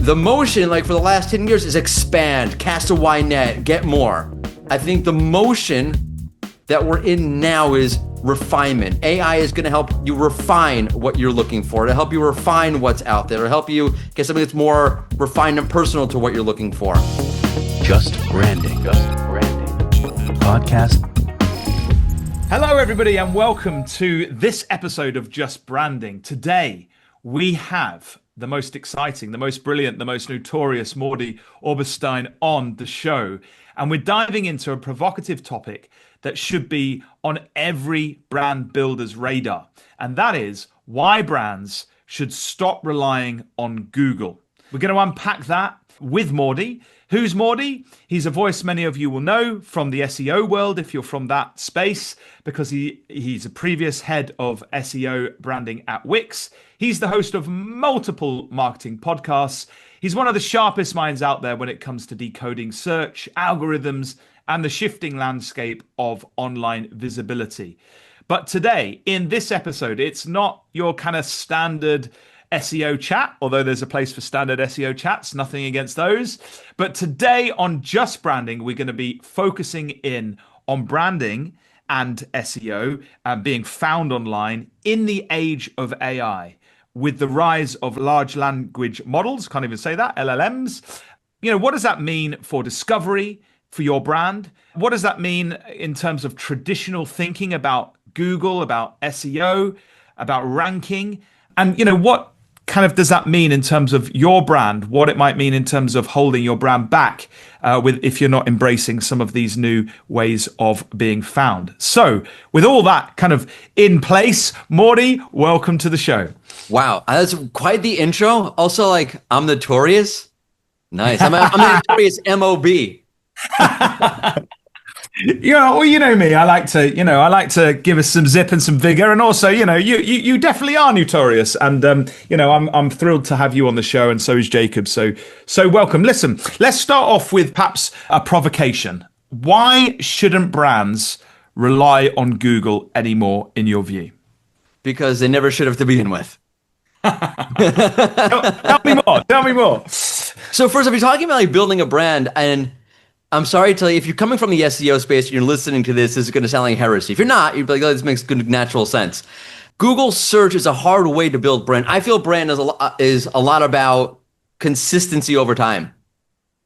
The motion, like for the last 10 years, is expand, cast a wide net, get more. I think the motion that we're in now is refinement. AI is going to help you refine what you're looking for, to help you refine what's out there, to help you get something that's more refined and personal to what you're looking for. Just Branding. Podcast. Hello, everybody, and welcome to this episode of Just Branding. Today, we have the most exciting, the most brilliant, the most notorious Mordy Oberstein on the show. And we're diving into a provocative topic that should be on every brand builder's radar. And that is why brands should stop relying on Google. We're going to unpack that with Mordy. Who's Mordy? He's a voice many of you will know from the SEO world if you're from that space, because he's a previous head of SEO branding at Wix. He's the host of multiple marketing podcasts. He's one of the sharpest minds out there when it comes to decoding search, algorithms, and the shifting landscape of online visibility. But today, in this episode, it's not your kind of standard SEO chat, although there's a place for standard SEO chats, nothing against those. But today on Just Branding, we're going to be focusing in on branding and SEO being found online in the age of AI. With the rise of large language models, can't even say that, LLMs, what does that mean for discovery, for your brand? What does that mean in terms of traditional thinking about Google, about SEO, about ranking? And, what kind of does that mean in terms of your brand, what it might mean in terms of holding your brand back if you're not embracing some of these new ways of being found. So with all that kind of in place, Mordy, welcome to the show. Wow, that's quite the intro. Also, I'm notorious. Nice. I'm a notorious MOB. Well, you know me. I like to give us some zip and some vigor, and also, you definitely are notorious, and I'm thrilled to have you on the show, and so is Jacob. So welcome. Listen, let's start off with perhaps a provocation. Why shouldn't brands rely on Google anymore, in your view? Because they never should have to begin with. Tell me more. So first, if you're talking about building a brand, and I'm sorry to tell you, if you're coming from the SEO space and you're listening to this is going to sound like heresy. If you're not, you're like, oh, this makes good natural sense. Google search is a hard way to build brand. I feel brand is a lot about consistency over time.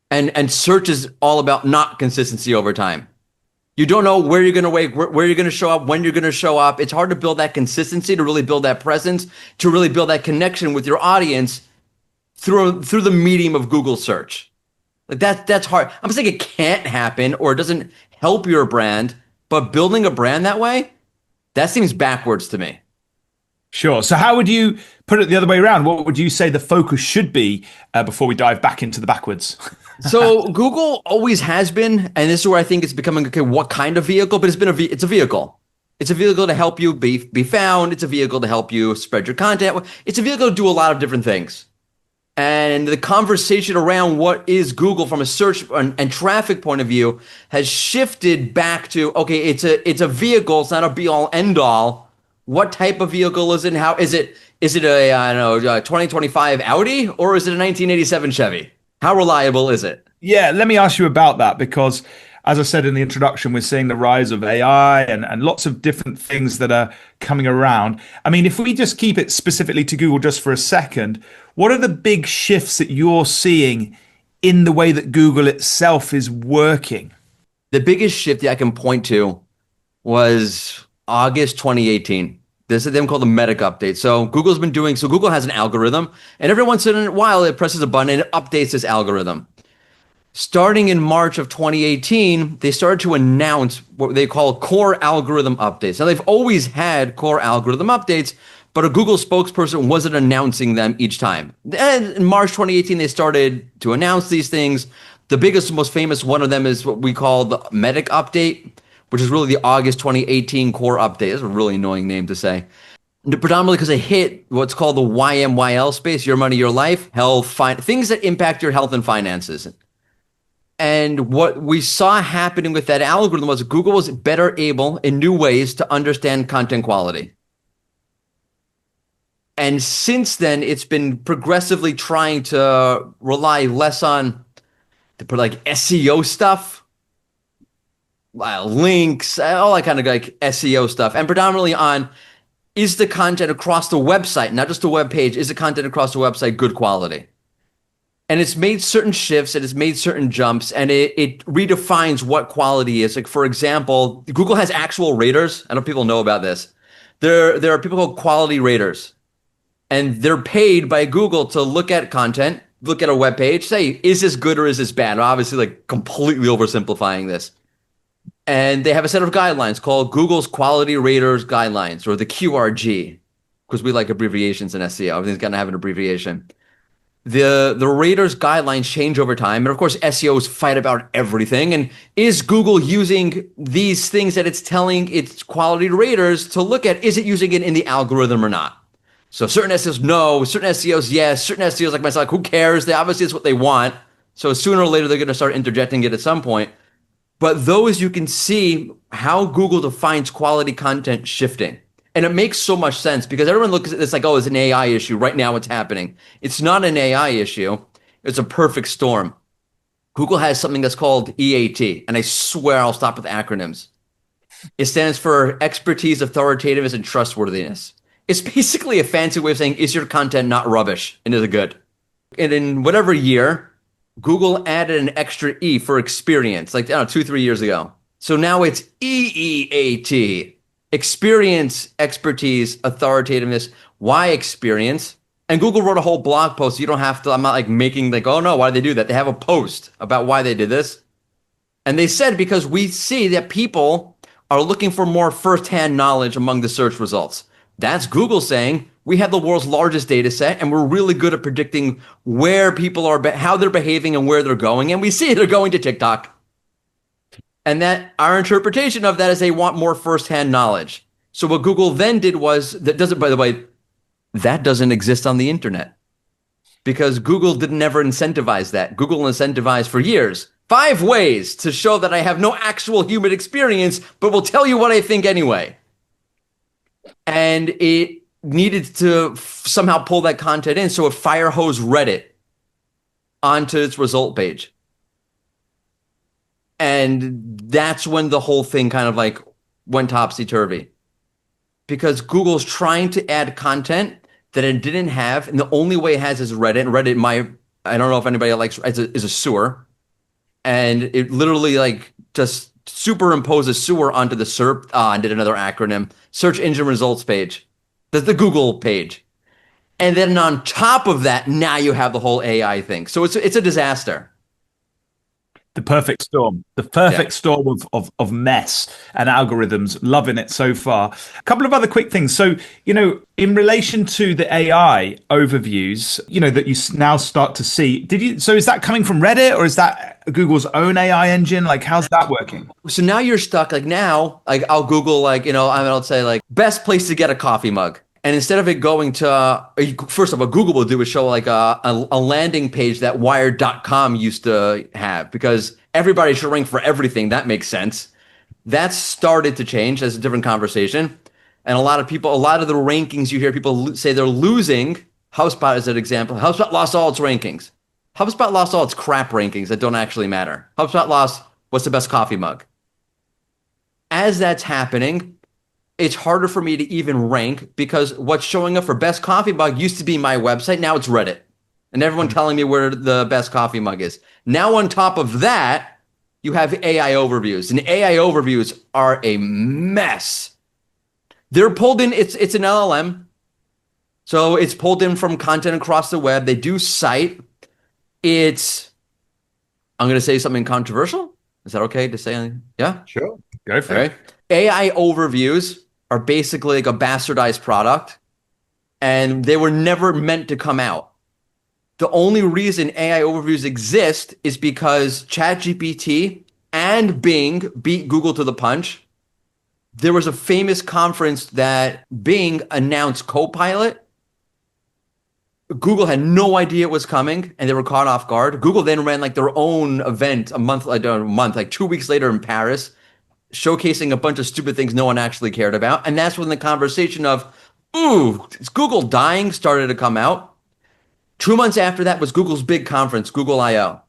And search is all about not consistency over time. You don't know where you're going to wait, where you're going to show up, when you're going to show up. It's hard to build that consistency, to really build that presence, to really build that connection with your audience through the medium of Google search. That's hard. I'm not saying it can't happen or it doesn't help your brand, but building a brand that way, that seems backwards to me. Sure. So how would you put it the other way around? What would you say the focus should be before we dive back into the backwards? So Google always has been, and this is where I think it's becoming, okay, what kind of vehicle? But it's a vehicle. It's a vehicle to help you be found. It's a vehicle to help you spread your content. It's a vehicle to do a lot of different things. And the conversation around what is Google from a search and traffic point of view has shifted back to, okay, it's a vehicle. It's not a be all end all. What type of vehicle is it? And how is it? Is it a 2025 Audi or is it a 1987 Chevy? How reliable is it? Yeah, let me ask you about that, because as I said in the introduction, we're seeing the rise of AI and lots of different things that are coming around. I mean, if we just keep it specifically to Google just for a second, what are the big shifts that you're seeing in the way that Google itself is working? The biggest shift that I can point to was August 2018. This is them called the Medic update. So Google has an algorithm, and every once in a while it presses a button and it updates this algorithm. Starting in March of 2018, they started to announce what they call core algorithm updates. Now, they've always had core algorithm updates, but a Google spokesperson wasn't announcing them each time. And in March 2018, they started to announce these things. The biggest, most famous one of them is what we call the Medic update, which is really the August 2018 core update. That's a really annoying name to say. Predominantly because it hit what's called the YMYL space, your money, your life, health, things that impact your health and finances. And what we saw happening with that algorithm was Google was better able in new ways to understand content quality. And since then, it's been progressively trying to rely less on like SEO stuff, links, all that kind of like SEO stuff, and predominantly on is the content across the website, not just the web page, is the content across the website good quality? And it's made certain shifts and it's made certain jumps and it redefines what quality is. Like, for example, Google has actual raters. I don't know if people know about this. There are people called quality raters, and they're paid by Google to look at content, look at a web page, say, is this good or is this bad? Obviously, like completely oversimplifying this. And they have a set of guidelines called Google's Quality Raters Guidelines, or the QRG, because we like abbreviations in SEO. Everything's got to have an abbreviation. The raters guidelines change over time, and of course SEOs fight about everything. And is Google using these things that it's telling its quality raters to look at? Is it using it in the algorithm or not? So certain SEOs no, certain SEOs yes, certain SEOs like myself, like, who cares? They obviously it's what they want. So sooner or later they're going to start interjecting it at some point. But those you can see how Google defines quality content shifting. And it makes so much sense because everyone looks at this like, oh, it's an AI issue. Right now it's happening. It's not an AI issue. It's a perfect storm. Google has something that's called EAT. And I swear I'll stop with acronyms. It stands for expertise, authoritativeness, and trustworthiness. It's basically a fancy way of saying, is your content not rubbish and is it good? And in whatever year, Google added an extra E for experience, like, I don't know, 2-3 years ago. So now it's EEAT, experience, expertise, authoritativeness. Why experience? And Google wrote a whole blog post. So you don't have to, I'm not like making like, oh no, why did they do that? They have a post about why they did this. And they said, because we see that people are looking for more firsthand knowledge among the search results. That's Google saying, we have the world's largest data set and we're really good at predicting where people are, how they're behaving and where they're going. And we see they're going to TikTok. And that our interpretation of that is they want more firsthand knowledge. So what Google then did was, that doesn't, by the way, that doesn't exist on the internet because Google didn't ever incentivize that. Google incentivized for years 5 ways to show that I have no actual human experience, but will tell you what I think anyway. And it needed to somehow pull that content in, so it firehosed Reddit onto its result page. And that's when the whole thing kind of like went topsy-turvy. Because Google's trying to add content that it didn't have, and the only way it has is Reddit. And Reddit, I don't know if anybody likes, is a sewer. And it literally like just superimposes sewer onto the SERP, I did another acronym, search engine results page. That's the Google page. And then on top of that, now you have the whole AI thing. So it's a disaster. The perfect storm, storm of mess and algorithms. Loving it so far. A couple of other quick things. So, in relation to the AI overviews, that you now start to see, so is that coming from Reddit or is that Google's own AI engine? Like, how's that working? So now you're stuck, like now, like I'll Google, like, I'll say like best place to get a coffee mug. And instead of it going to, first of all, what Google will do is show like a landing page that Wired.com used to have, because everybody should rank for everything. That makes sense. That's started to change. That's a different conversation. And a lot of the rankings you hear people say they're losing. HubSpot is an example. HubSpot lost all its rankings. HubSpot lost all its crap rankings that don't actually matter. HubSpot lost what's the best coffee mug. As that's happening, it's harder for me to even rank because what's showing up for best coffee mug used to be my website. Now it's Reddit. And everyone telling me where the best coffee mug is. Now on top of that, you have AI overviews. And AI overviews are a mess. They're pulled in, it's an LLM. So it's pulled in from content across the web. They do cite. I'm going to say something controversial. Is that okay to say anything? Yeah? Sure. Go for it. AI overviews are basically like a bastardized product, and they were never meant to come out. The only reason AI overviews exist is because ChatGPT and Bing beat Google to the punch. There was a famous conference that Bing announced Copilot. Google had no idea it was coming, and they were caught off guard. Google then ran like their own event like 2 weeks later in Paris, showcasing a bunch of stupid things no one actually cared about. And that's when the conversation of, ooh, is Google dying started to come out. 2 months after that was Google's big conference, Google I/O.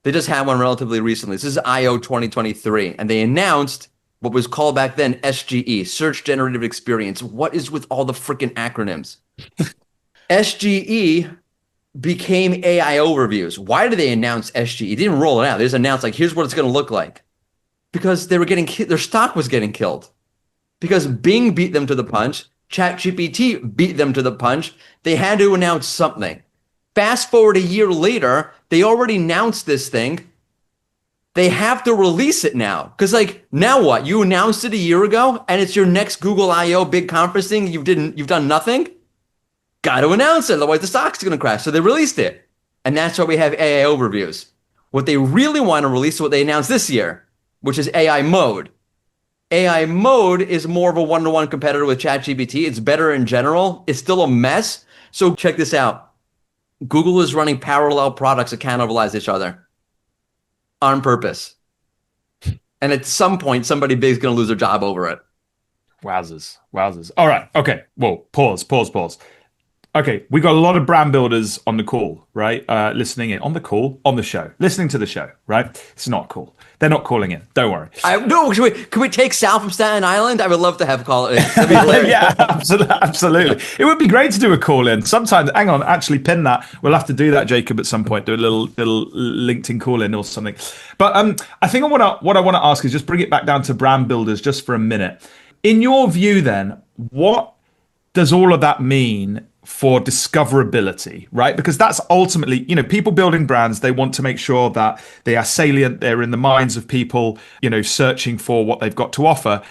They just had one relatively recently. This is I/O 2023, and they announced what was called back then SGE, Search Generative Experience. What is with all the freaking acronyms? SGE became AI overviews. Why did they announce SGE? They didn't roll it out. They just announced, like, here's what it's going to look like. Because they were getting their stock was getting killed. Because Bing beat them to the punch, ChatGPT beat them to the punch. They had to announce something. Fast forward a year later, they already announced this thing. They have to release it now. Because, like, now what? You announced it a year ago, and it's your next Google I/O big conference thing. You've done nothing. Got to announce it, otherwise the stock's going to crash. So they released it, and that's why we have AI overviews. What they really want to release is what they announced this year, which is AI mode. AI mode is more of a one-to-one competitor with ChatGPT. It's better in general. It's still a mess. So check this out. Google is running parallel products that cannibalize each other on purpose. And at some point, somebody big is going to lose their job over it. Wowzers. Wowzers. All right. Okay. Well, pause. Okay, we got a lot of brand builders on the call, right? Listening in on the call, on the show, listening to the show, right? It's not cool. They're not calling in. Don't worry. No, can we take Sal from Staten Island? I would love to have call it. Yeah, absolutely. It would be great to do a call in. Sometimes, hang on, actually pin that. We'll have to do that, Jacob, at some point. Do a little LinkedIn call in or something. But I think what I want to ask is just bring it back down to brand builders just for a minute. In your view, then, what does all of that mean for discoverability, right? Because that's ultimately, people building brands, they want to make sure that they are salient, they're in the minds of people, searching for what they've got to offer.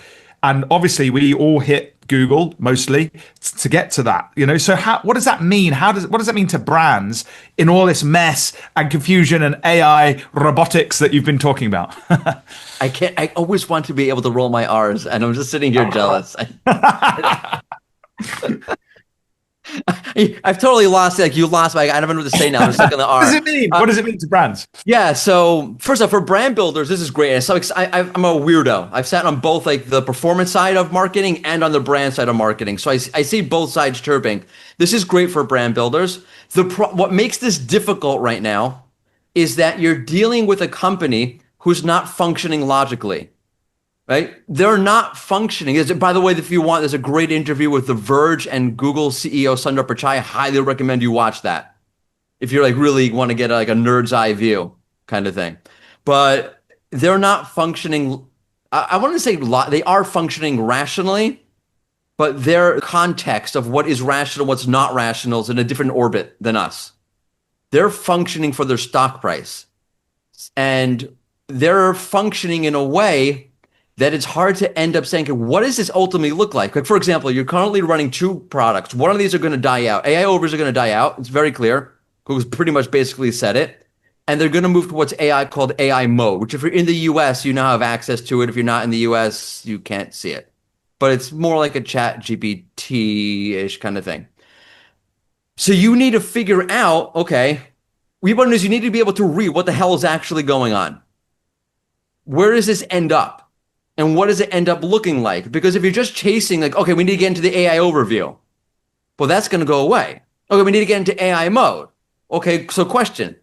And obviously we all hit Google mostly to get to that, so what does that mean? What does that mean to brands in all this mess and confusion and AI robotics that you've been talking about? I always want to be able to roll my R's, and I'm just sitting here jealous. I've totally lost it. Like, you lost my. I don't know what to say now. I'm stuck on the R. What does it mean? What does it mean to brands? Yeah. So first off, for brand builders, this is great. So I'm a weirdo. I've sat on both, like, the performance side of marketing and on the brand side of marketing. So I see both sides chirping. This is great for brand builders. What makes this difficult right now is that you're dealing with a company who's not functioning logically. Right? They're not functioning. By the way, if you want, there's a great interview with The Verge and Google CEO Sundar Pichai. I highly recommend you watch that if you're, like, really want to get a nerd's eye view kind of thing. But they're not functioning. I want to say they are functioning rationally, but their context of what is rational, what's not rational is in a different orbit than us. They're functioning for their stock price, and they're functioning in a way that it's hard to end up saying, what does this ultimately look like? Like, for example, you're currently running two products. One of these are going to die out. AI overs are going to die out. It's very clear. Google's pretty much basically said it. And they're going to move to what's called AI mode, which if you're in the US, you now have access to it. If you're not in the US, you can't see it. But it's more like a ChatGPT-ish kind of thing. So you need to figure out, okay, you need to be able to read what the hell is actually going on. Where does this end up? And what does it end up looking like? Because if you're just chasing, like, okay, we need to get into the AI overview. Well, that's going to go away. Okay, we need to get into AI mode. Okay, so question.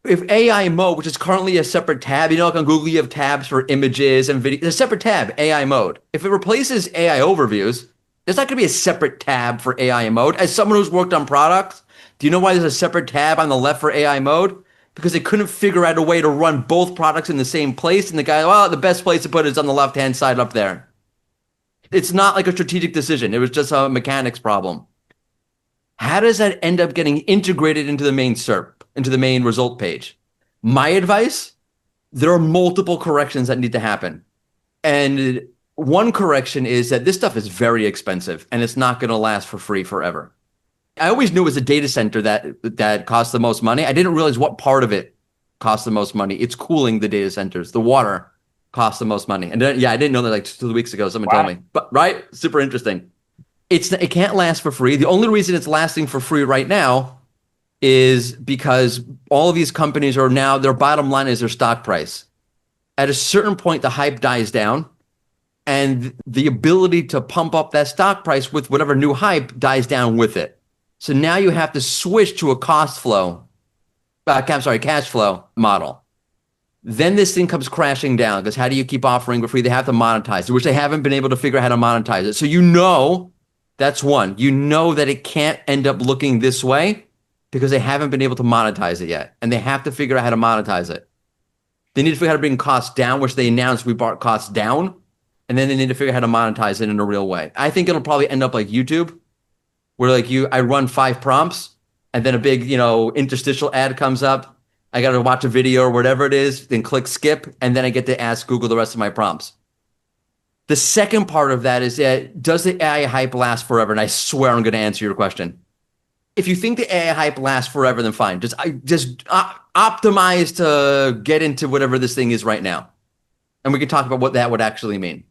If AI mode, which is currently a separate tab, like on Google, you have tabs for images and video. There's a separate tab, AI mode. If it replaces AI overviews, there's not going to be a separate tab for AI mode. As someone who's worked on products, do you know why there's a separate tab on the left for AI mode? Because they couldn't figure out a way to run both products in the same place. And the guy, well, the best place to put it is on the left-hand side up there. It's not like a strategic decision. It was just a mechanics problem. How does that end up getting integrated into the main SERP, into the main result page? My advice, there are multiple corrections that need to happen. And one correction is that this stuff is very expensive and it's not going to last for free forever. I always knew it was a data center that cost the most money. I didn't realize what part of it cost the most money. It's cooling the data centers. The water costs the most money. And then, I didn't know that like 2 weeks ago. Someone told me. But right, super interesting. It can't last for free. The only reason it's lasting for free right now is because all of these companies are now, their bottom line is their stock price. At a certain point, the hype dies down and the ability to pump up that stock price with whatever new hype dies down with it. So now you have to switch to a cash flow model. Then this thing comes crashing down because how do you keep offering for free? They have to monetize it, which they haven't been able to figure out how to monetize it. So that's one. You know that it can't end up looking this way because they haven't been able to monetize it yet. And they have to figure out how to monetize it. They need to figure out how to bring costs down, which they announced we brought costs down. And then they need to figure out how to monetize it in a real way. I think it'll probably end up like YouTube, where I run 5 prompts and then a big, interstitial ad comes up. I got to watch a video or whatever it is, then click skip, and then I get to ask Google the rest of my prompts. The second part of that is that does the AI hype last forever? And I swear I'm going to answer your question. If you think the AI hype lasts forever, then fine. Just optimize to get into whatever this thing is right now. And we can talk about what that would actually mean.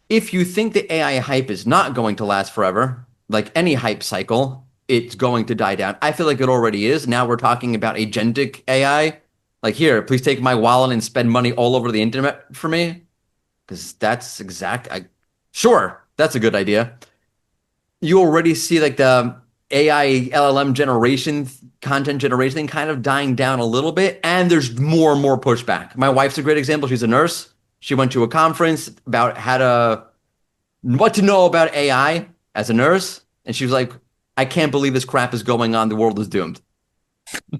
If you think the AI hype is not going to last forever, like any hype cycle, it's going to die down. I feel like it already is. Now we're talking about agentic AI. Like, here, please take my wallet and spend money all over the internet for me. Because that's sure, that's a good idea. You already see like the AI LLM content generation thing kind of dying down a little bit. And there's more and more pushback. My wife's a great example. She's a nurse. She went to a conference about what to know about AI as a nurse. And she was like, I can't believe this crap is going on. The world is doomed.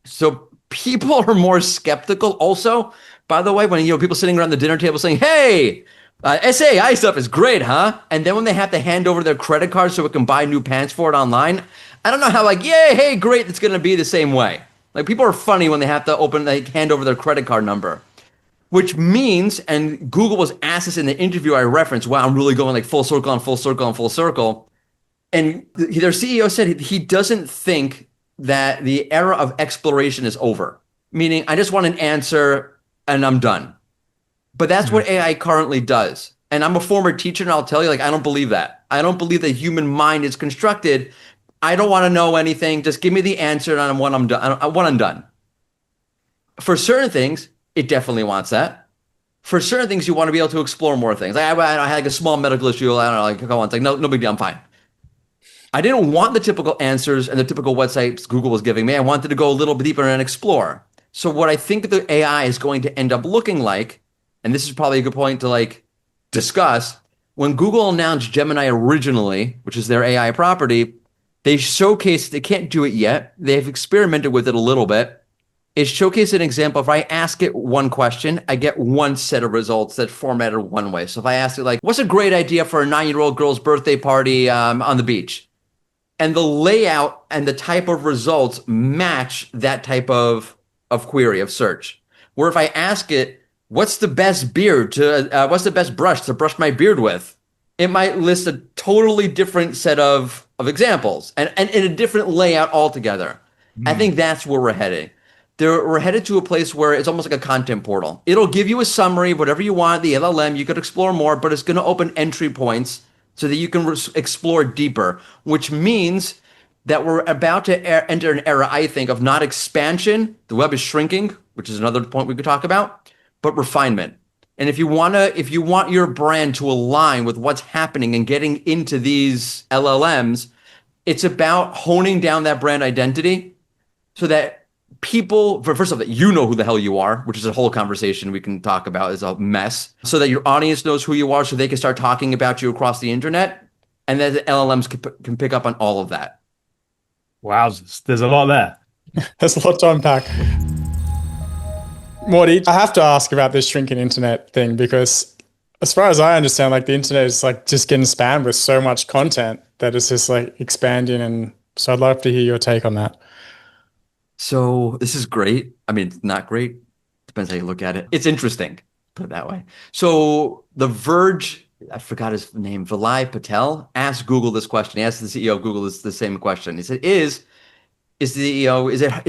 So people are more skeptical. Also, by the way, when people sitting around the dinner table saying, hey, SAI stuff is great, huh? And then when they have to hand over their credit card so it can buy new pants for it online, I don't know how hey, great, it's going to be the same way. Like, people are funny when they have to hand over their credit card number. Which means, and Google was asked this in the interview I referenced, wow, I'm really going like full circle and full circle and full circle. And their CEO said he doesn't think that the era of exploration is over. Meaning, I just want an answer and I'm done. But that's what AI currently does. And I'm a former teacher, and I'll tell you, I don't believe that. I don't believe the human mind is constructed. I don't want to know anything. Just give me the answer and when I'm done. For certain things, it definitely wants that. For certain things, you want to be able to explore more things. I had a small medical issue. I don't know, go on. It's no big deal. I'm fine. I didn't want the typical answers and the typical websites Google was giving me. I wanted to go a little bit deeper and explore. So what I think the AI is going to end up looking like, and this is probably a good point to discuss, when Google announced Gemini originally, which is their AI property, they showcased, they can't do it yet. They've experimented with it a little bit. It showcased an example. If I ask it one question, I get one set of results that formatted one way. So if I ask it what's a great idea for a 9-year-old girl's birthday party on the beach? And the layout and the type of results match that type of query, of search. Where if I ask it, what's the best what's the best brush to brush my beard with? It might list a totally different set of examples and in a different layout altogether. I think that's where we're heading. We're headed to a place where it's almost like a content portal. It'll give you a summary of whatever you want, the LLM, you could explore more, but it's going to open entry points so that you can explore deeper, which means that we're about to enter an era, I think, of not expansion. The web is shrinking, which is another point we could talk about, but refinement. And if you want your brand to align with what's happening and getting into these LLMs, it's about honing down that brand identity so that people, first of all, that you know who the hell you are, which is a whole conversation we can talk about, is a mess, so that your audience knows who you are so they can start talking about you across the internet, and then the LLMs can pick up on all of that. Wowzers, there's a lot there. There's a lot to unpack. Mordy, I have to ask about this shrinking internet thing, because as far as I understand, the internet is just getting spammed with so much content that it's just expanding. And so I'd love to hear your take on that. So this is great. I mean, it's not great. Depends how you look at it. It's interesting, put it that way. So The Verge, I forgot his name, Vilay Patel, asked Google this question. He asked the CEO of Google the same question. He said, it's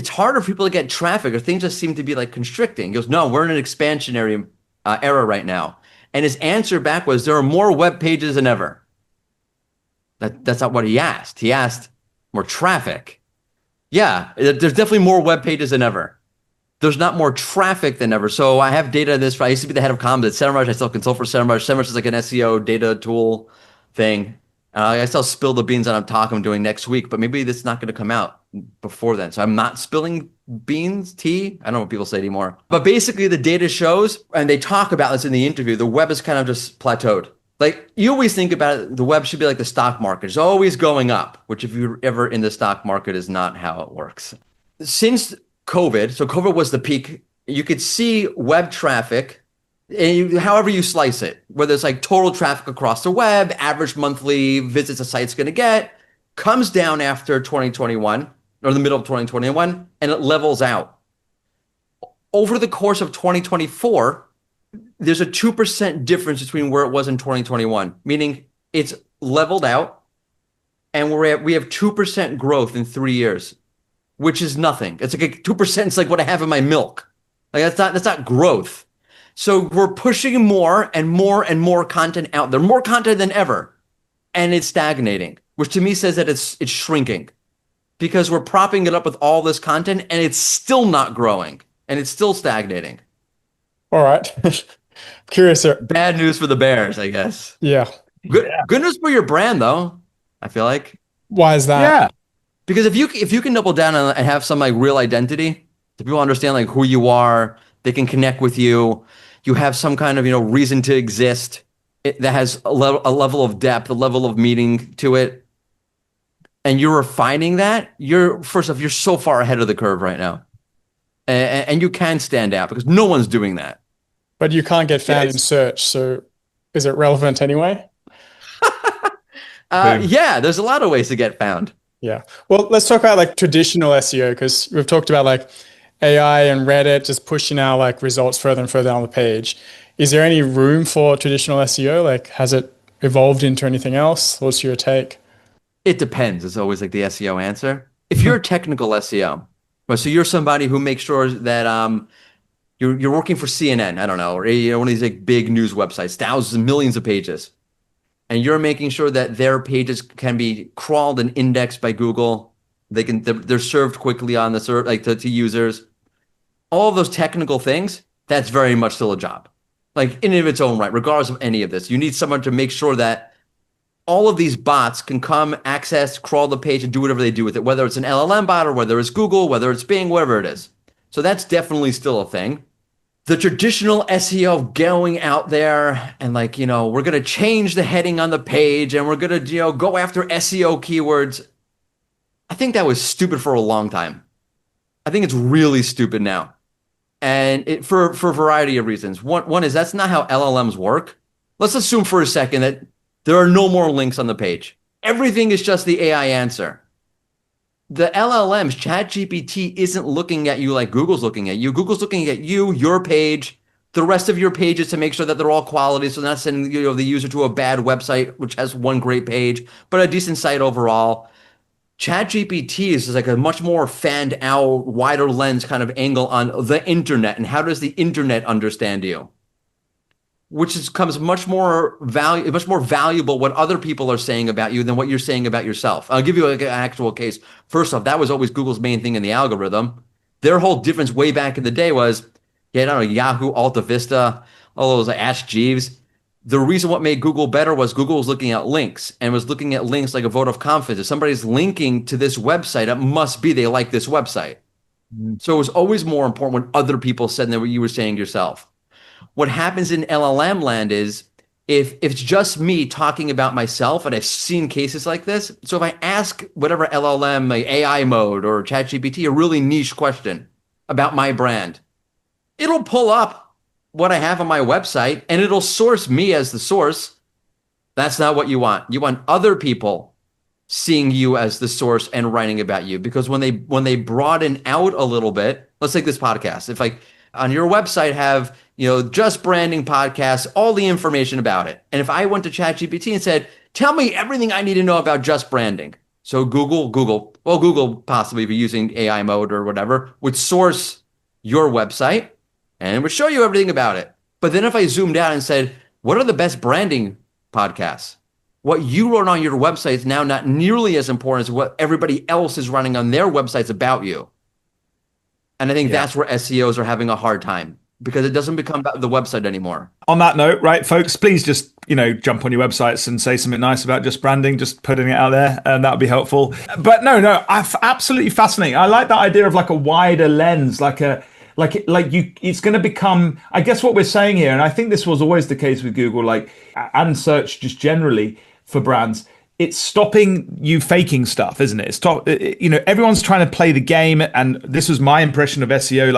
harder for people to get traffic, or things just seem to be constricting? He goes, no, we're in an expansionary era right now. And his answer back was, there are more web pages than ever. That's not what he asked. He asked more traffic. Yeah, there's definitely more web pages than ever. there's not more traffic than ever. So I have data on this. I used to be the head of comms at SEMrush. I still consult for SEMrush. SEMrush is like an SEO data tool thing. I still spill the beans on a talk I'm doing next week, but maybe this is not going to come out before then. So I'm not spilling tea. I don't know what people say anymore. But basically the data shows, and they talk about this in the interview, the web is kind of just plateaued. Like you always think about it, the web should be like the stock market. It's always going up, which if you're ever in the stock market is not how it works. Since COVID, so COVID was the peak, you could see web traffic, and however you slice it, whether it's like total traffic across the web, average monthly visits a site's going to get, comes down after 2021 or the middle of 2021, and it levels out. Over the course of 2024, there's a 2% difference between where it was in 2021, meaning it's leveled out, and we have 2% growth in 3 years, which is nothing. It's like 2%. It's like what I have in my milk. Like that's not growth. So we're pushing more and more and more content out there, more content than ever, and it's stagnating, which to me says that it's shrinking because we're propping it up with all this content and it's still not growing and it's still stagnating. All right. Curious. Bad news for the bears, I guess. Yeah. Good news for your brand, though. I feel like. Why is that? Yeah. Because if you can double down and have some like real identity, so people understand like who you are, they can connect with you. You have some kind of reason to exist that has a level of depth, a level of meaning to it, and you're refining that. First off, you're so far ahead of the curve right now, and you can stand out because no one's doing that. But you can't get found in search, so is it relevant anyway? Yeah, there's a lot of ways to get found. Yeah. Well, let's talk about like traditional SEO because we've talked about like AI and Reddit just pushing our like results further and further on the page. Is there any room for traditional SEO? Like, has it evolved into anything else? What's your take? It depends. It's always like the SEO answer. If you're a technical SEO, so you're somebody who makes sure that you're working for CNN, I don't know, or one of these like big news websites, thousands and millions of pages, and you're making sure that their pages can be crawled and indexed by Google. They're served quickly on the serve like to users. All of those technical things, that's very much still a job. Like in and of its own right, regardless of any of this, you need someone to make sure that all of these bots can come, access, crawl the page, and do whatever they do with it, whether it's an LLM bot or whether it's Google, whether it's Bing, whatever it is. So that's definitely still a thing. The traditional SEO going out there and like, we're going to change the heading on the page and we're going to, go after SEO keywords. I think that was stupid for a long time. I think it's really stupid now. And for a variety of reasons. One is that's not how LLMs work. Let's assume for a second that there are no more links on the page. Everything is just the AI answer. The LLMs, ChatGPT isn't looking at you like Google's looking at you. Google's looking at you, your page, the rest of your pages to make sure that they're all quality. So they're not sending the user to a bad website, which has one great page, but a decent site overall. ChatGPT is like a much more fanned out, wider lens kind of angle on the internet and how does the internet understand you, which becomes much more valuable what other people are saying about you than what you're saying about yourself. I'll give you an actual case. First off, that was always Google's main thing in the algorithm. Their whole difference way back in the day was, I don't know, Yahoo, Alta Vista, all those Ask Jeeves. The reason what made Google better was Google was looking at links and was looking at links like a vote of confidence. If somebody's linking to this website, it must be they like this website. So it was always more important when other people said than what you were saying yourself. What happens in LLM land is if it's just me talking about myself, and I've seen cases like this. So if I ask whatever LLM, like AI mode or ChatGPT, a really niche question about my brand, it'll pull up what I have on my website and it'll source me as the source. That's not what you want. You want other people seeing you as the source and writing about you. Because when they broaden out a little bit, let's take this podcast. If like on your website have, just branding podcasts, all the information about it. And if I went to ChatGPT and said, tell me everything I need to know about just branding. So Google possibly be using AI mode or whatever, would source your website and it would show you everything about it. But then if I zoomed out and said, what are the best branding podcasts? What you wrote on your website is now not nearly as important as what everybody else is running on their websites about you. And I think that's where SEOs are having a hard time because it doesn't become about the website anymore. On that note, right, folks, please just, jump on your websites and say something nice about Just Branding, just putting it out there, and that would be helpful. But no, absolutely fascinating. I like that idea of like a wider lens, it's going to become, I guess what we're saying here, and I think this was always the case with Google, and search just generally for brands. It's stopping you faking stuff, isn't it? Everyone's trying to play the game. And this was my impression of SEO,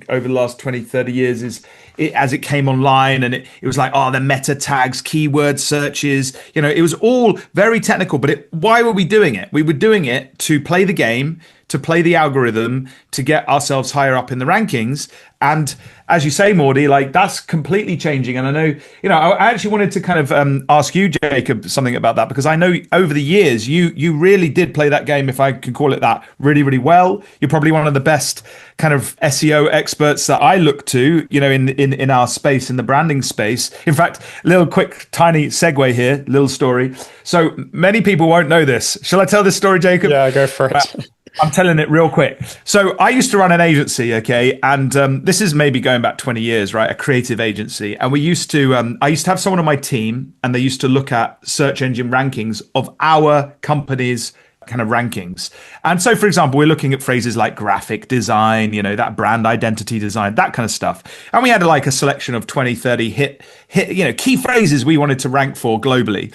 over the last 20, 30 years as it came online, and it was like, the meta tags, keyword searches, it was all very technical, but why were we doing it? We were doing it to play the game, to play the algorithm, to get ourselves higher up in the rankings. And as you say, Mordy, that's completely changing. And I know, I actually wanted to kind of ask you, Jacob, something about that, because I know over the years, you really did play that game, if I can call it that, really, really well. You're probably one of the best kind of SEO experts that I look to, in our space, in the branding space. In fact, little quick, tiny segue here, little story. So many people won't know this. Shall I tell this story, Jacob? Yeah, go for it. I'm telling it real quick. So I used to run an agency, okay? And this is maybe going back 20 years, right? A creative agency. And we used to, I used to have someone on my team, and they used to look at search engine rankings of our company's kind of rankings. And so, for example, we're looking at phrases like graphic design, that brand identity design, that kind of stuff. And we had a selection of 20, 30 hit, key phrases we wanted to rank for globally.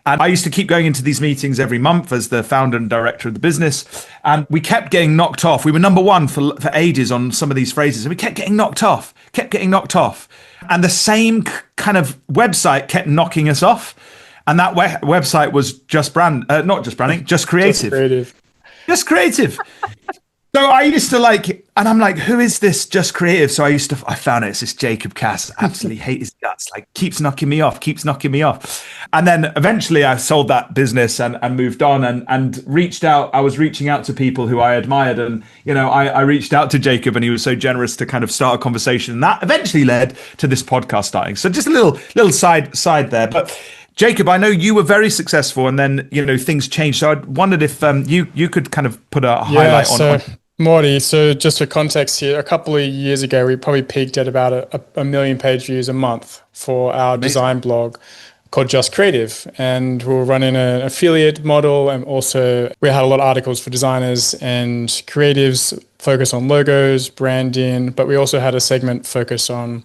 And I used to keep going into these meetings every month as the founder and director of the business. And we kept getting knocked off. We were number one for ages on some of these phrases. And we kept getting knocked off. And the same kind of website kept knocking us off. And that website was Just Creative. Just Creative. So I used to and I'm like, who is this Just Creative? So I found it's this Jacob Cass, absolutely hate his guts, keeps knocking me off. And then eventually I sold that business and moved on and reached out. I was reaching out to people who I admired. And, I reached out to Jacob, and he was so generous to kind of start a conversation. And that eventually led to this podcast starting. So just a little side there. But Jacob, I know you were very successful, and then, things changed. So I wondered if you could kind of put a highlight on. Mordy, so just for context here, a couple of years ago, we probably peaked at about a million page views a month for our design blog called Just Creative. And we were running an affiliate model, and also we had a lot of articles for designers and creatives focused on logos, branding, but we also had a segment focused on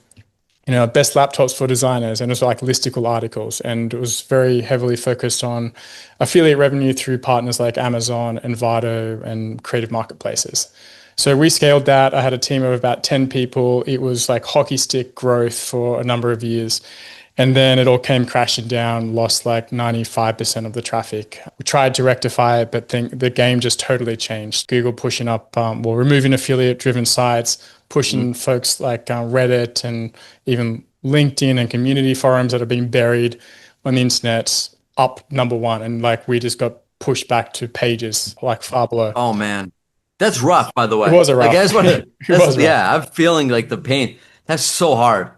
best laptops for designers, and it was listicle articles, and it was very heavily focused on affiliate revenue through partners like Amazon, Envato, and creative marketplaces. So we scaled that. I had a team of about 10 people. It was hockey stick growth for a number of years. And then it all came crashing down, lost 95% of the traffic. We tried to rectify it, but the game just totally changed. Google pushing up, removing affiliate-driven sites, pushing folks like Reddit and even LinkedIn and community forums that have been buried on the internet up number one. And we just got pushed back to pages far below. Oh, man. That's rough, by the way. It was a rough. I'm feeling the pain. That's so hard.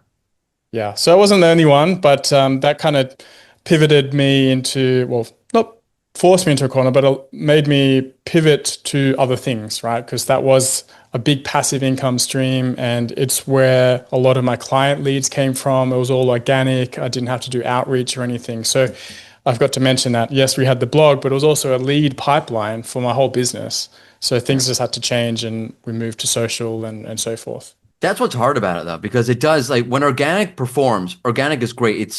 Yeah. So I wasn't the only one, but that kind of pivoted me into, not forced me into a corner, but it made me pivot to other things, right? Because that was a big passive income stream, and it's where a lot of my client leads came from. It was all organic. I didn't have to do outreach or anything. So I've got to mention that, yes, we had the blog, but it was also a lead pipeline for my whole business. So things just had to change, and we moved to social and so forth. That's what's hard about it, though, because it does, when organic performs, organic is great. It's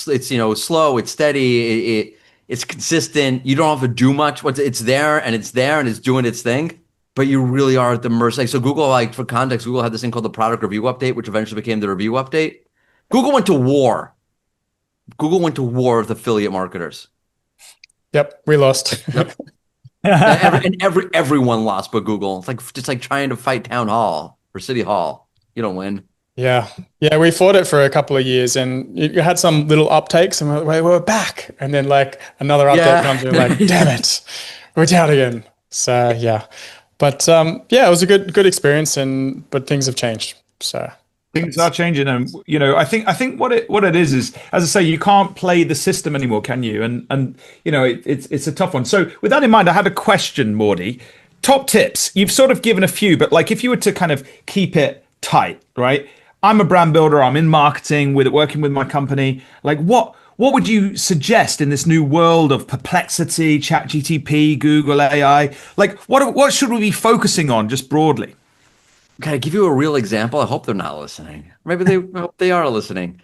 slow, it's steady, it's consistent. You don't have to do much. It's there and it's doing its thing. But you really are at the mercy. So Google, for context, Google had this thing called the product review update, which eventually became the review update. Google went to war. With affiliate marketers. Yep, we lost. Yep. Everyone lost but Google. It's just trying to fight town hall or city hall. You don't win. Yeah. We fought it for a couple of years, and you had some little uptakes, and we're back. And then another update comes, and damn it, we're down again. So yeah. But it was a good experience, but things have changed. So things are changing, and I think what it is, as I say, you can't play the system anymore, can you? And it's a tough one. So with that in mind, I had a question, Mordy. top tips. You've sort of given a few, but like if you were to kind of keep it tight, right? I'm a brand builder. I'm in marketing with working with my company. Like what would you suggest in this new world of Perplexity, ChatGPT, Google AI? Like what should we be focusing on just broadly? Can I give you a real example? I hope they're not listening. Maybe they I hope they are listening.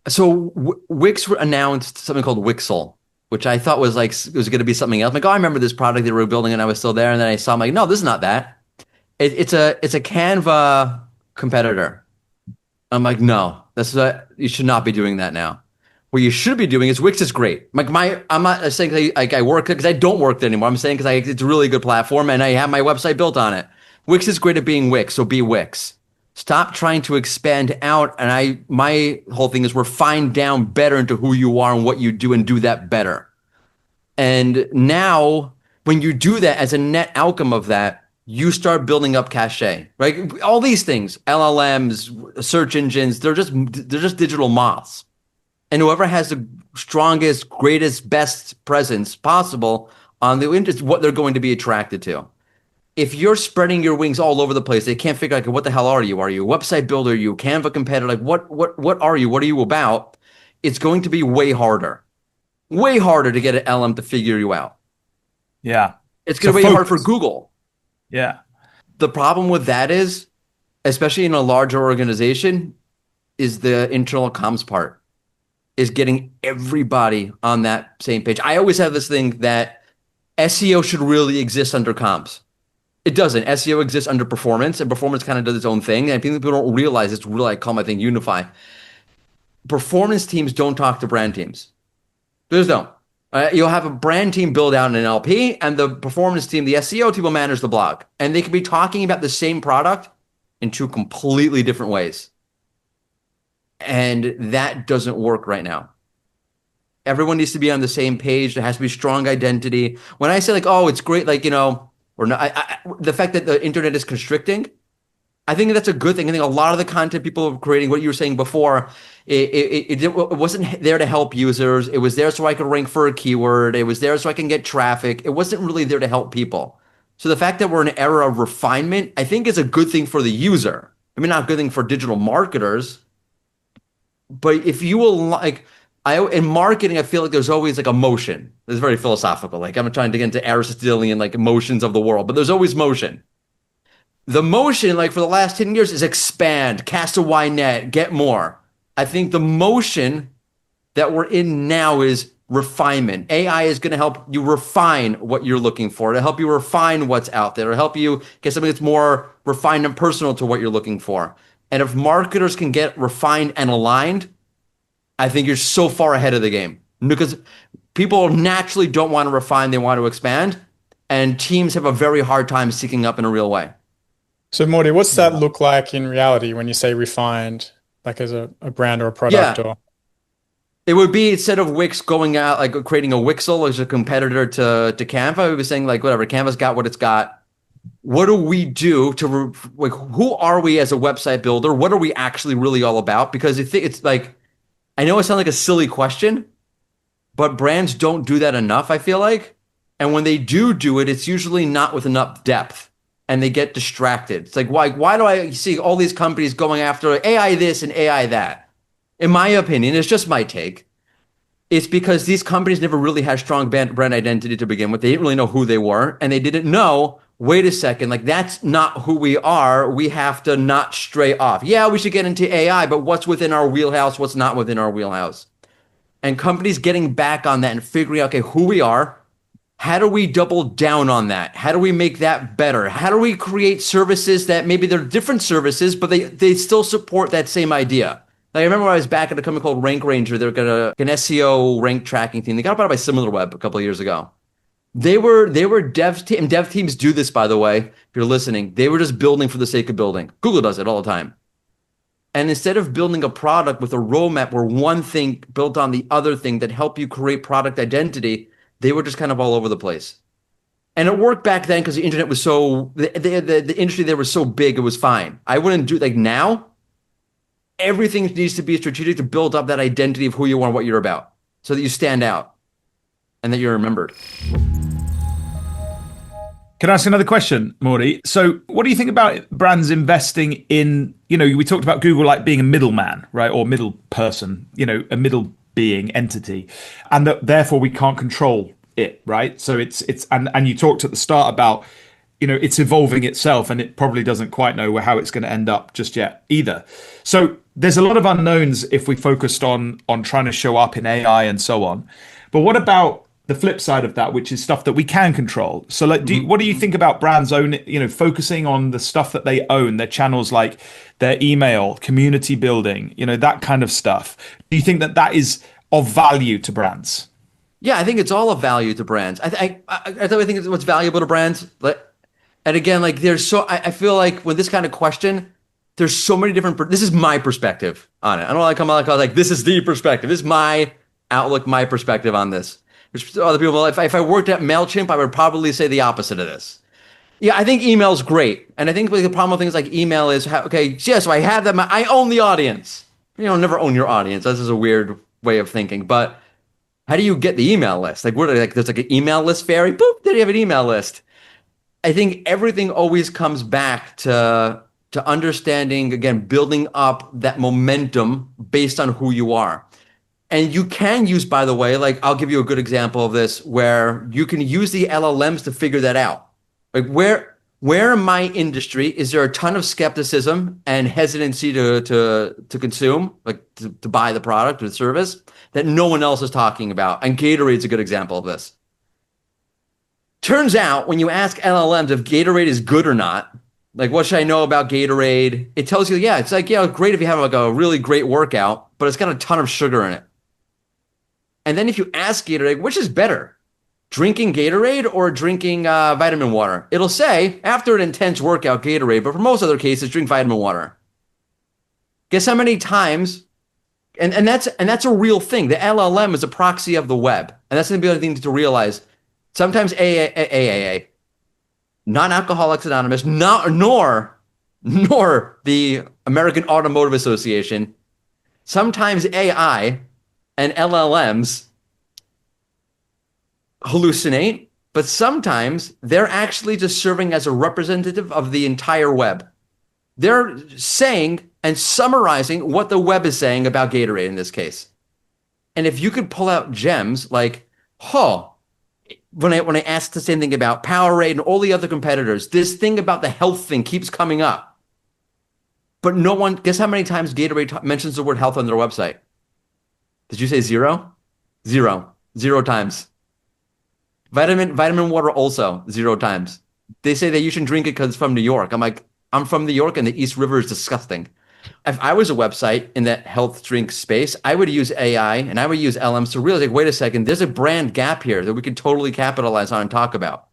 So Wix announced something called Wixel, which I thought was like it was going to be something else. I'm like, oh, I remember this product they were building, and I was still there. And then I saw, I'm like, no, this is not that. It's a Canva competitor. I'm like, no, you should not be doing that now. What you should be doing is Wix is great. I'm not saying like I work because I don't work there anymore. I'm saying because it's a really good platform and I have my website built on it. Wix is great at being Wix, so be Wix. Stop trying to expand out. And my whole thing is refine down better into who you are and what you do and do that better. And now when you do that as a net outcome of that, you start building up cachet, right? All these things, LLMs, search engines, they're just digital moths. And whoever has the strongest, greatest, best presence possible on the internet is what they're going to be attracted to. If you're spreading your wings all over the place, they can't figure out, like, what the hell are you? Are you a website builder? Are you a Canva competitor? Like, what are you? What are you about? It's going to be way harder to get an LM to figure you out. Yeah. It's going to be way hard for Google. Yeah. The problem with that is, especially in a larger organization, is the internal comms part, is getting everybody on that same page. I always have this thing that SEO should really exist under comms. It doesn't. SEO exists under performance, and performance kind of does its own thing. And people don't realize it's really, I call my thing unify. Performance teams don't talk to brand teams. They just don't. You'll have a brand team build out an NLP, and the performance team, the SEO team, will manage the blog. And they can be talking about the same product in two completely different ways. And that doesn't work right now. Everyone needs to be on the same page. There has to be strong identity. When I say like, oh, it's great, like, or not, the fact that the internet is constricting, I think that's a good thing. I think a lot of the content people are creating, what you were saying before, it wasn't there to help users. It was there so I could rank for a keyword. It was there so I can get traffic. It wasn't really there to help people. So the fact that we're in an era of refinement, I think is a good thing for the user. I mean, not a good thing for digital marketers, but if you will, like, in marketing, I feel like there's always like a motion. It's very philosophical. Like, I'm trying to get into Aristotelian like emotions of the world, but there's always motion. The motion, like for the last 10 years, is expand, cast a wide net, get more. I think the motion that we're in now is refinement. AI is going to help you refine what you're looking for, to help you refine what's out there, to help you get something that's more refined and personal to what you're looking for. And if marketers can get refined and aligned, I think you're so far ahead of the game, because people naturally don't want to refine, they want to expand, and teams have a very hard time syncing up in a real way. So Mordy, what's that look like in reality when you say refined, like as a brand or a product? Or it would be, instead of Wix going out, like creating a Wixel as a competitor to Canva, we were saying like, whatever, Canva's got what it's got. What do we do to, like, who are we as a website builder? What are we actually really all about? Because it's like, I know it sounds like a silly question, but brands don't do that enough, I feel like. And when they do it, it's usually not with enough depth, and they get distracted. It's like, why do I see all these companies going after AI this and AI that? In my opinion, it's just my take. It's because these companies never really had strong brand identity to begin with. They didn't really know who they were, and they didn't know, wait a second, like, that's not who we are. We have to not stray off. Yeah, we should get into AI, but what's within our wheelhouse? What's not within our wheelhouse? And companies getting back on that and figuring out, okay, who we are, how do we double down on that? How do we make that better? How do we create services that maybe they're different services, but they still support that same idea? Like, I remember when I was back at a company called Rank Ranger. They're got an SEO rank tracking team. They got bought by SimilarWeb a couple of years ago. They were dev teams do this, by the way, if you're listening. They were just building for the sake of building. Google does it all the time. And instead of building a product with a roadmap where one thing built on the other thing that helped you create product identity, they were just kind of all over the place. And it worked back then because the internet was so, the industry there was so big, it was fine. I wouldn't do, like, now, everything needs to be strategic to build up that identity of who you are and what you're about, so that you stand out and that you're remembered. Can I ask another question, Mordy? So, what do you think about brands investing in, we talked about Google like being a middleman, right? Or middle person, a middle being entity, and that therefore we can't control it, right? So and you talked at the start about, it's evolving itself and it probably doesn't quite know how it's going to end up just yet either. So there's a lot of unknowns if we focused on trying to show up in AI and so on. But what about the flip side of that, which is stuff that we can control? So like, what do you think about brands focusing on the stuff that they own, their channels, like their email, community building, that kind of stuff? Do you think that is of value to brands? Yeah, I think it's all of value to brands. I think it's what's valuable to brands. And again, like I feel like with this kind of question, there's so many different, this is my perspective on it. I don't like come out like, this is the perspective. This is my outlook, my perspective on this. There's other people, if I worked at MailChimp, I would probably say the opposite of this. Yeah, I think email's great. And I think the problem with things like email is, so I have them, I own the audience. Never own your audience. This is a weird way of thinking. But how do you get the email list? Like, there's like an email list fairy. Boop, there you have an email list. I think everything always comes back to understanding, again, building up that momentum based on who you are. And you can use, by the way, like I'll give you a good example of this, where you can use the LLMs to figure that out. Like where in my industry is there a ton of skepticism and hesitancy to consume, like to buy the product or the service that no one else is talking about? And Gatorade's a good example of this. Turns out when you ask LLMs if Gatorade is good or not, like what should I know about Gatorade? It tells you, it's like, great if you have like a really great workout, but it's got a ton of sugar in it. And then if you ask Gatorade, which is better, drinking Gatorade or drinking vitamin water? It'll say, after an intense workout, Gatorade, but for most other cases, drink vitamin water. Guess how many times, and that's a real thing. The LLM is a proxy of the web. And that's the other thing to realize. Sometimes AAA, Non-Alcoholics Anonymous, nor the American Automotive Association, sometimes AI and LLMs hallucinate, but sometimes they're actually just serving as a representative of the entire web. They're saying and summarizing what the web is saying about Gatorade in this case. And if you could pull out gems like, when I asked the same thing about Powerade and all the other competitors, this thing about the health thing keeps coming up. But no one, guess how many times Gatorade mentions the word health on their website? Did you say zero? Zero times. Vitamin water also 0 times. They say that you shouldn't drink it because it's from New York. I'm like, I'm from New York and the East River is disgusting. If I was a website in that health drink space, I would use AI and I would use LMs to really like, wait a second, there's a brand gap here that we could totally capitalize on and talk about.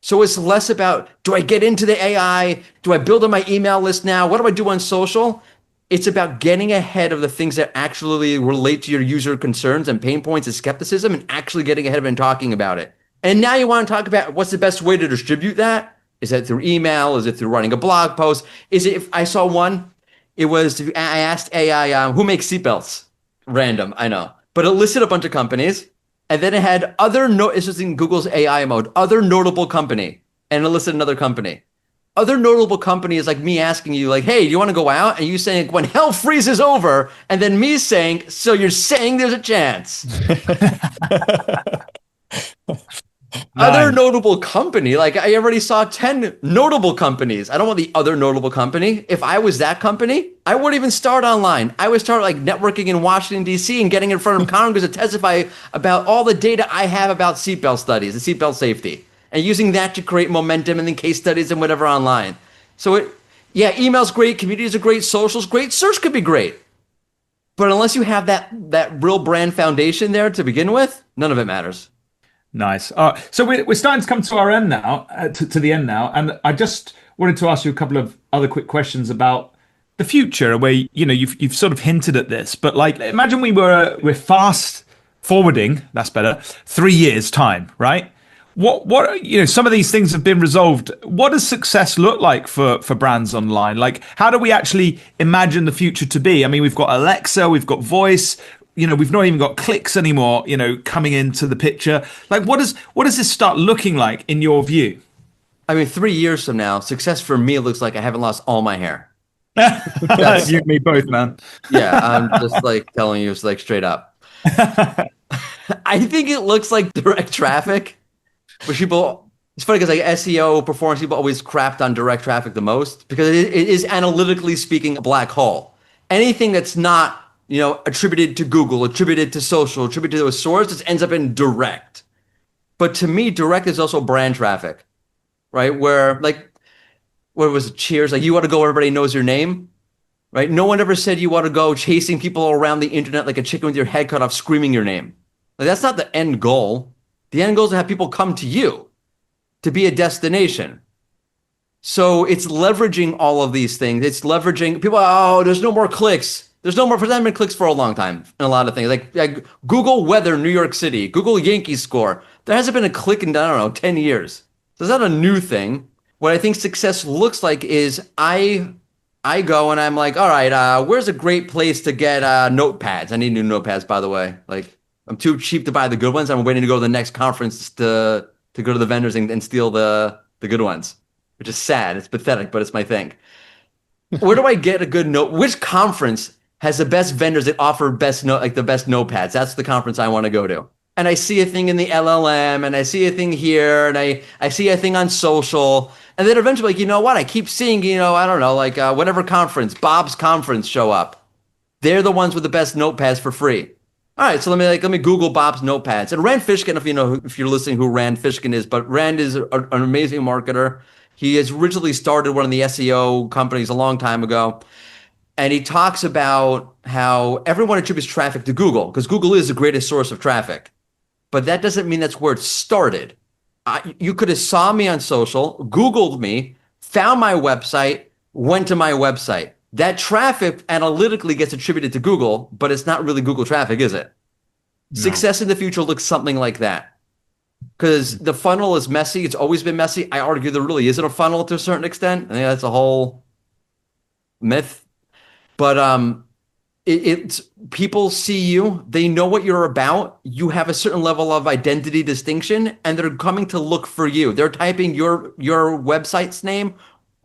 So it's less about, do I get into the AI? Do I build on my email list now? What do I do on social? It's about getting ahead of the things that actually relate to your user concerns and pain points and skepticism and actually getting ahead of it and talking about it. And now you want to talk about what's the best way to distribute that? Is that through email? Is it through writing a blog post? Is it, if I saw one, it was, I asked AI, who makes seatbelts? Random, I know. But it listed a bunch of companies. And then it had it's just in Google's AI mode, other notable company. And it listed another company. Other notable company is like me asking you, like, hey, do you want to go out? And you saying, when hell freezes over. And then me saying, so you're saying there's a chance. Other notable company. Like, I already saw 10 notable companies. I don't want the other notable company. If I was that company, I wouldn't even start online. I would start like networking in Washington, D.C. and getting in front of Congress to testify about all the data I have about seatbelt studies and seatbelt safety. And using that to create momentum and then case studies and whatever online. So email's great, communities are great, social's great, search could be great. But unless you have that real brand foundation there to begin with, none of it matters. Nice. So we're starting to come to our end now, to the end now. And I just wanted to ask you a couple of other quick questions about the future, where, you've sort of hinted at this, but like, imagine we're fast forwarding, that's better, 3 years time, right? What some of these things have been resolved. What does success look like for brands online? Like, how do we actually imagine the future to be? I mean, we've got Alexa, we've got voice, we've not even got clicks anymore, coming into the picture. Like, what does this start looking like in your view? I mean, 3 years from now, success for me looks like I haven't lost all my hair. You and me both, man. Yeah, I'm just like telling you, it's like straight up. I think it looks like direct traffic, which people, it's funny because like SEO performance people always crapped on direct traffic the most because it is analytically speaking a black hole. Anything that's not, attributed to Google, attributed to social, attributed to a source, just ends up in direct. But to me, direct is also brand traffic, right? Where like, what was it, Cheers? Like you want to go where everybody knows your name, right? No one ever said you want to go chasing people around the internet like a chicken with your head cut off, screaming your name. Like that's not the end goal. The end goal is to have people come to you, to be a destination. So it's leveraging all of these things. It's leveraging people. Oh, there's no more clicks. There's no more for them been clicks for a long time in a lot of things. Like Google weather, New York City, Google Yankees score. There hasn't been a click in, I don't know, 10 years. So it's not a new thing. What I think success looks like is I go and I'm like, all right, where's a great place to get notepads? I need new notepads, by the way. Like I'm too cheap to buy the good ones. I'm waiting to go to the next conference to go to the vendors and steal the good ones, which is sad. It's pathetic, but it's my thing. Where do I get a good note? Which conference has the best vendors that offer the best notepads? That's the conference I want to go to. And I see a thing in the LLM, and I see a thing here, and I see a thing on social, and then eventually, like, you know what? I keep seeing, I don't know, like whatever conference, Bob's conference show up. They're the ones with the best notepads for free. All right, so let me Google Bob's notepads. And Rand Fishkin, if you're listening, who Rand Fishkin is, but Rand is an amazing marketer. He has originally started one of the SEO companies a long time ago. And he talks about how everyone attributes traffic to Google because Google is the greatest source of traffic. But that doesn't mean that's where it started. You could have saw me on social, Googled me, found my website, went to my website. That traffic analytically gets attributed to Google, but it's not really Google traffic, is it? No. Success in the future looks something like that. Because the funnel is messy. It's always been messy. I argue there really isn't a funnel to a certain extent. I think that's a whole myth. But it's people see you, they know what you're about, you have a certain level of identity distinction, and they're coming to look for you. They're typing your website's name,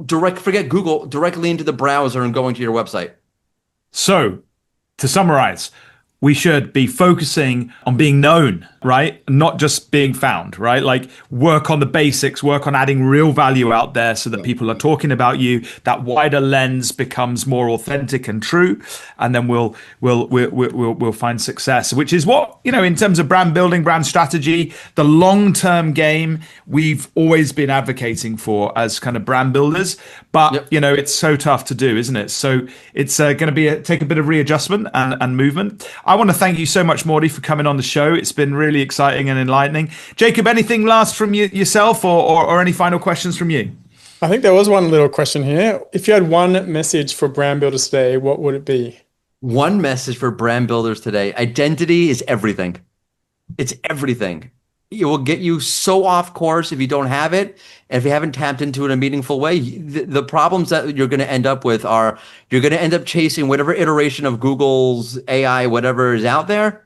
forget Google, directly into the browser and going to your website. So, to summarize, we should be focusing on being known, right? Not just being found, right? Like work on the basics, work on adding real value out there so that people are talking about you. That wider lens becomes more authentic and true, and then we'll find success. Which is what, in terms of brand building, brand strategy, the long-term game we've always been advocating for as kind of brand builders. But it's so tough to do, isn't it? So it's going to take a bit of readjustment and movement. I want to thank you so much, Mordy, for coming on the show. It's been really exciting and enlightening. Jacob, anything last from yourself or any final questions from you? I think there was one little question here. If you had one message for brand builders today, what would it be? One message for brand builders today. Identity is everything. It's everything. It will get you so off course if you don't have it. And if you haven't tapped into it in a meaningful way, the problems that you're going to end up with are you're going to end up chasing whatever iteration of Google's AI, whatever is out there.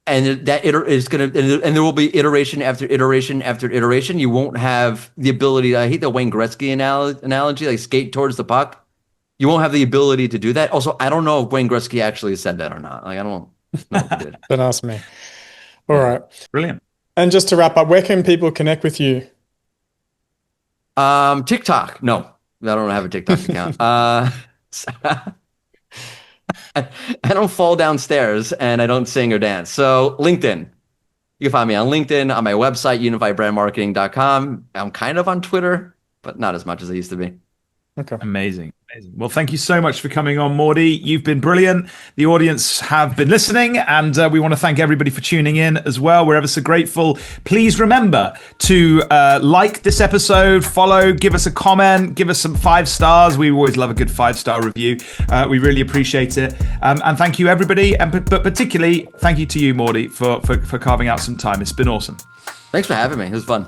And that is going to, and there will be iteration after iteration after iteration. You won't have the ability. I hate the Wayne Gretzky analogy, like skate towards the puck. You won't have the ability to do that. Also, I don't know if Wayne Gretzky actually said that or not. Like, I don't know if he did. Don't ask me. All right. Brilliant. And just to wrap up, where can people connect with you? TikTok. No, I don't have a TikTok account. I don't fall downstairs and I don't sing or dance. So LinkedIn. You can find me on LinkedIn, on my website, unifiedbrandmarketing.com. I'm kind of on Twitter, but not as much as I used to be. Okay. Amazing. Well, thank you so much for coming on, Mordy. You've been brilliant. The audience have been listening, and we want to thank everybody for tuning in as well. We're ever so grateful. Please remember to like this episode, follow, give us a comment, give us some 5 stars. We always love a good 5-star review. We really appreciate it. And thank you, everybody. But particularly, thank you to you, Mordy, for carving out some time. It's been awesome. Thanks for having me. It was fun.